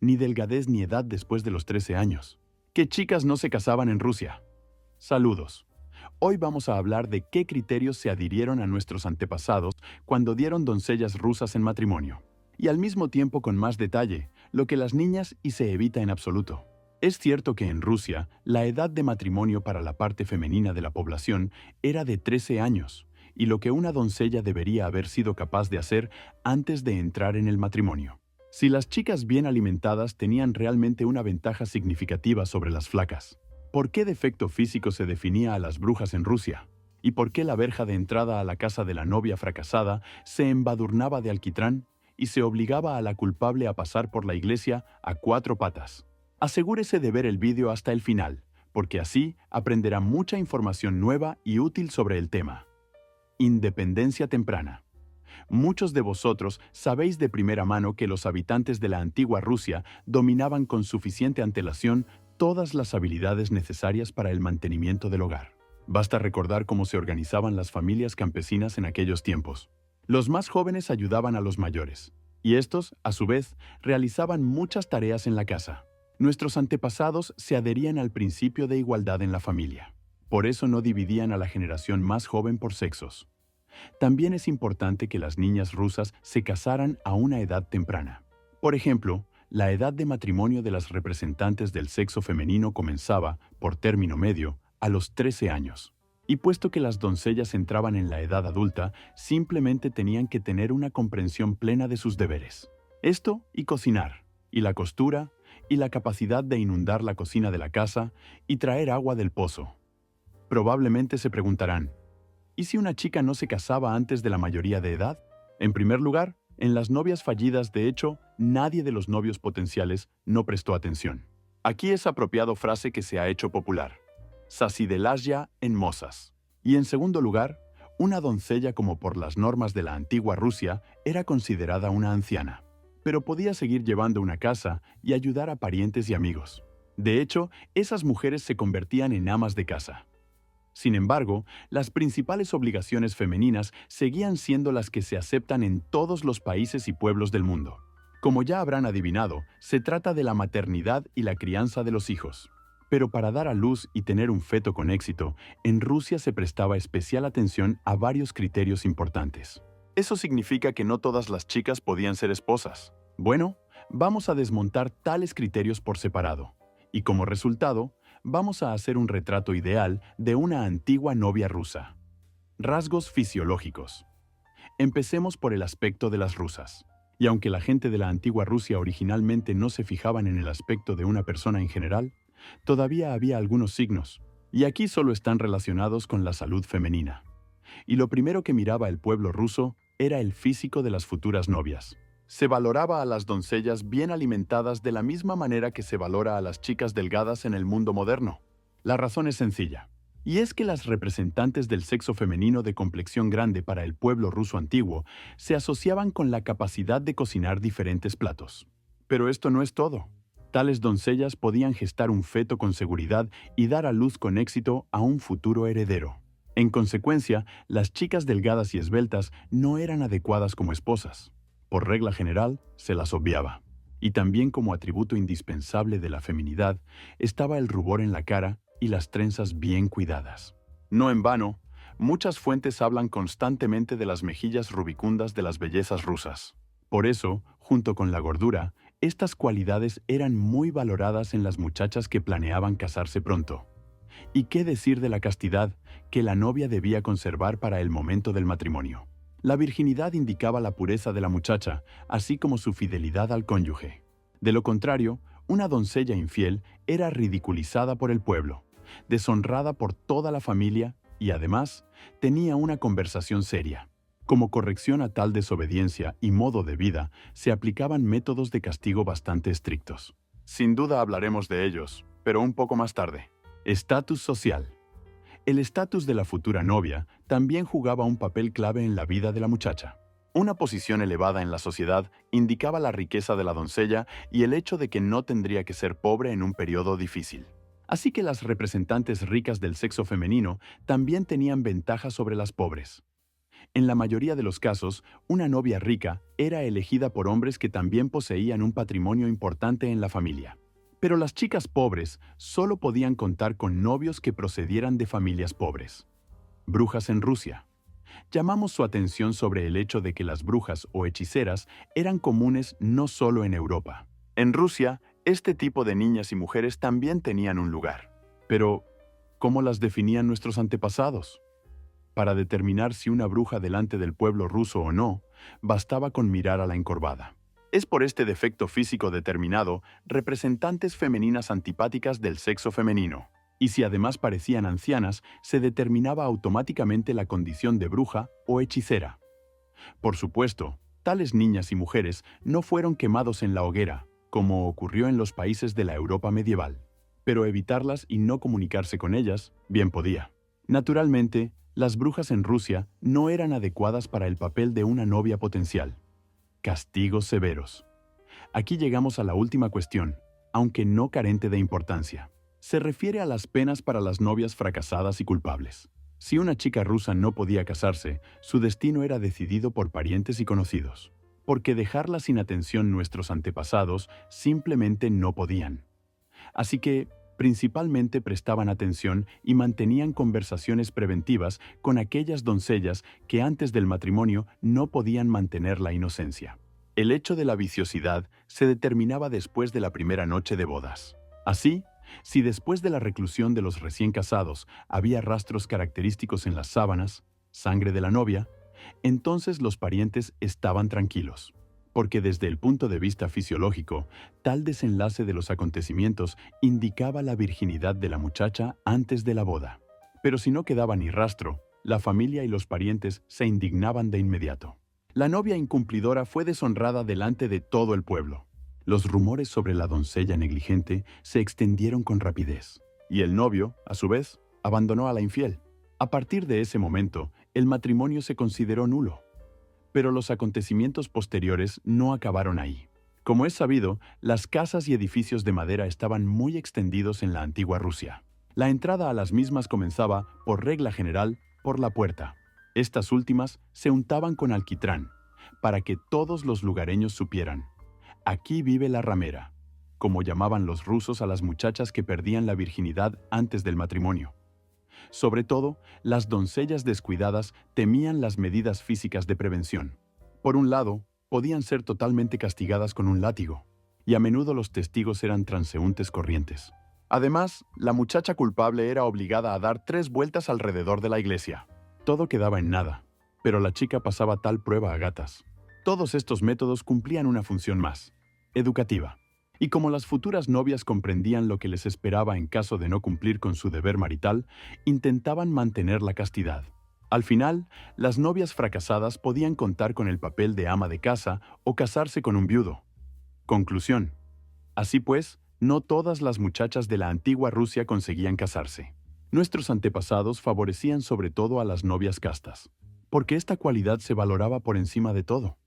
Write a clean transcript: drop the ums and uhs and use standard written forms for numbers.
ni delgadez ni edad después de los 13 años. ¿Qué chicas no se casaban en Rusia? Saludos. Hoy vamos a hablar de qué criterios se adhirieron a nuestros antepasados cuando dieron doncellas rusas en matrimonio. Y al mismo tiempo con más detalle, lo que las niñas y se evita en absoluto. Es cierto que en Rusia, la edad de matrimonio para la parte femenina de la población era de 13 años, y lo que una doncella debería haber sido capaz de hacer antes de entrar en el matrimonio. Si las chicas bien alimentadas tenían realmente una ventaja significativa sobre las flacas. ¿Por qué defecto físico se definía a las brujas en Rusia? ¿Y por qué la verja de entrada a la casa de la novia fracasada se embadurnaba de alquitrán y se obligaba a la culpable a pasar por la iglesia a 4 patas? Asegúrese de ver el vídeo hasta el final, porque así aprenderá mucha información nueva y útil sobre el tema. Independencia temprana. Muchos de vosotros sabéis de primera mano que los habitantes de la antigua Rusia dominaban con suficiente antelación todas las habilidades necesarias para el mantenimiento del hogar. Basta recordar cómo se organizaban las familias campesinas en aquellos tiempos. Los más jóvenes ayudaban a los mayores, y estos, a su vez, realizaban muchas tareas en la casa. Nuestros antepasados se adherían al principio de igualdad en la familia. Por eso no dividían a la generación más joven por sexos. También es importante que las niñas rusas se casaran a una edad temprana. Por ejemplo, la edad de matrimonio de las representantes del sexo femenino comenzaba, por término medio, a los 13 años. Y puesto que las doncellas entraban en la edad adulta, simplemente tenían que tener una comprensión plena de sus deberes. Esto y cocinar, y la costura, y la capacidad de inundar la cocina de la casa y traer agua del pozo. Probablemente se preguntarán, ¿y si una chica no se casaba antes de la mayoría de edad? En primer lugar, en las novias fallidas, de hecho, nadie de los novios potenciales no prestó atención. Aquí es apropiado frase que se ha hecho popular. Sasidelasya en mozas. Y en segundo lugar, una doncella como por las normas de la antigua Rusia era considerada una anciana, pero podía seguir llevando una casa y ayudar a parientes y amigos. De hecho, esas mujeres se convertían en amas de casa. Sin embargo, las principales obligaciones femeninas seguían siendo las que se aceptan en todos los países y pueblos del mundo. Como ya habrán adivinado, se trata de la maternidad y la crianza de los hijos. Pero para dar a luz y tener un feto con éxito, en Rusia se prestaba especial atención a varios criterios importantes. ¿Eso significa que no todas las chicas podían ser esposas? Bueno, vamos a desmontar tales criterios por separado. Y como resultado, vamos a hacer un retrato ideal de una antigua novia rusa. Rasgos fisiológicos. Empecemos por el aspecto de las rusas. Y aunque la gente de la antigua Rusia originalmente no se fijaban en el aspecto de una persona en general, todavía había algunos signos, y aquí solo están relacionados con la salud femenina. Y lo primero que miraba el pueblo ruso era el físico de las futuras novias. Se valoraba a las doncellas bien alimentadas de la misma manera que se valora a las chicas delgadas en el mundo moderno. La razón es sencilla, y es que las representantes del sexo femenino de complexión grande para el pueblo ruso antiguo se asociaban con la capacidad de cocinar diferentes platos. Pero esto no es todo. Tales doncellas podían gestar un feto con seguridad y dar a luz con éxito a un futuro heredero. En consecuencia, las chicas delgadas y esbeltas no eran adecuadas como esposas. Por regla general, se las obviaba. Y también como atributo indispensable de la feminidad estaba el rubor en la cara y las trenzas bien cuidadas. No en vano, muchas fuentes hablan constantemente de las mejillas rubicundas de las bellezas rusas. Por eso, junto con la gordura, estas cualidades eran muy valoradas en las muchachas que planeaban casarse pronto. ¿Y qué decir de la castidad que la novia debía conservar para el momento del matrimonio? La virginidad indicaba la pureza de la muchacha, así como su fidelidad al cónyuge. De lo contrario, una doncella infiel era ridiculizada por el pueblo, deshonrada por toda la familia y, además, tenía una conversación seria. Como corrección a tal desobediencia y modo de vida, se aplicaban métodos de castigo bastante estrictos. Sin duda hablaremos de ellos, pero un poco más tarde. Estatus social. El estatus de la futura novia también jugaba un papel clave en la vida de la muchacha. Una posición elevada en la sociedad indicaba la riqueza de la doncella y el hecho de que no tendría que ser pobre en un periodo difícil. Así que las representantes ricas del sexo femenino también tenían ventaja sobre las pobres. En la mayoría de los casos, una novia rica era elegida por hombres que también poseían un patrimonio importante en la familia. Pero las chicas pobres solo podían contar con novios que procedieran de familias pobres. Brujas en Rusia. Llamamos su atención sobre el hecho de que las brujas o hechiceras eran comunes no solo en Europa. En Rusia, este tipo de niñas y mujeres también tenían un lugar. Pero, ¿cómo las definían nuestros antepasados? Para determinar si una bruja delante del pueblo ruso o no, bastaba con mirar a la encorvada. Es por este defecto físico determinado representantes femeninas antipáticas del sexo femenino. Y si además parecían ancianas, se determinaba automáticamente la condición de bruja o hechicera. Por supuesto, tales niñas y mujeres no fueron quemados en la hoguera, como ocurrió en los países de la Europa medieval. Pero evitarlas y no comunicarse con ellas, bien podía. Naturalmente, las brujas en Rusia no eran adecuadas para el papel de una novia potencial. Castigos severos. Aquí llegamos a la última cuestión, aunque no carente de importancia. Se refiere a las penas para las novias fracasadas y culpables. Si una chica rusa no podía casarse, su destino era decidido por parientes y conocidos. Porque dejarla sin atención nuestros antepasados simplemente no podían. Así que, principalmente prestaban atención y mantenían conversaciones preventivas con aquellas doncellas que antes del matrimonio no podían mantener la inocencia. El hecho de la viciosidad se determinaba después de la primera noche de bodas. Así, si después de la reclusión de los recién casados había rastros característicos en las sábanas, sangre de la novia, entonces los parientes estaban tranquilos. Porque desde el punto de vista fisiológico, tal desenlace de los acontecimientos indicaba la virginidad de la muchacha antes de la boda. Pero si no quedaba ni rastro, la familia y los parientes se indignaban de inmediato. La novia incumplidora fue deshonrada delante de todo el pueblo. Los rumores sobre la doncella negligente se extendieron con rapidez, y el novio, a su vez, abandonó a la infiel. A partir de ese momento, el matrimonio se consideró nulo. Pero los acontecimientos posteriores no acabaron ahí. Como es sabido, las casas y edificios de madera estaban muy extendidos en la antigua Rusia. La entrada a las mismas comenzaba, por regla general, por la puerta. Estas últimas se untaban con alquitrán, para que todos los lugareños supieran: aquí vive la ramera, como llamaban los rusos a las muchachas que perdían la virginidad antes del matrimonio. Sobre todo, las doncellas descuidadas temían las medidas físicas de prevención. Por un lado, podían ser totalmente castigadas con un látigo, y a menudo los testigos eran transeúntes corrientes. Además, la muchacha culpable era obligada a dar 3 vueltas alrededor de la iglesia. Todo quedaba en nada, pero la chica pasaba tal prueba a gatas. Todos estos métodos cumplían una función más: educativa. Y como las futuras novias comprendían lo que les esperaba en caso de no cumplir con su deber marital, intentaban mantener la castidad. Al final, las novias fracasadas podían contar con el papel de ama de casa o casarse con un viudo. Conclusión. Así pues, no todas las muchachas de la antigua Rusia conseguían casarse. Nuestros antepasados favorecían sobre todo a las novias castas, porque esta cualidad se valoraba por encima de todo.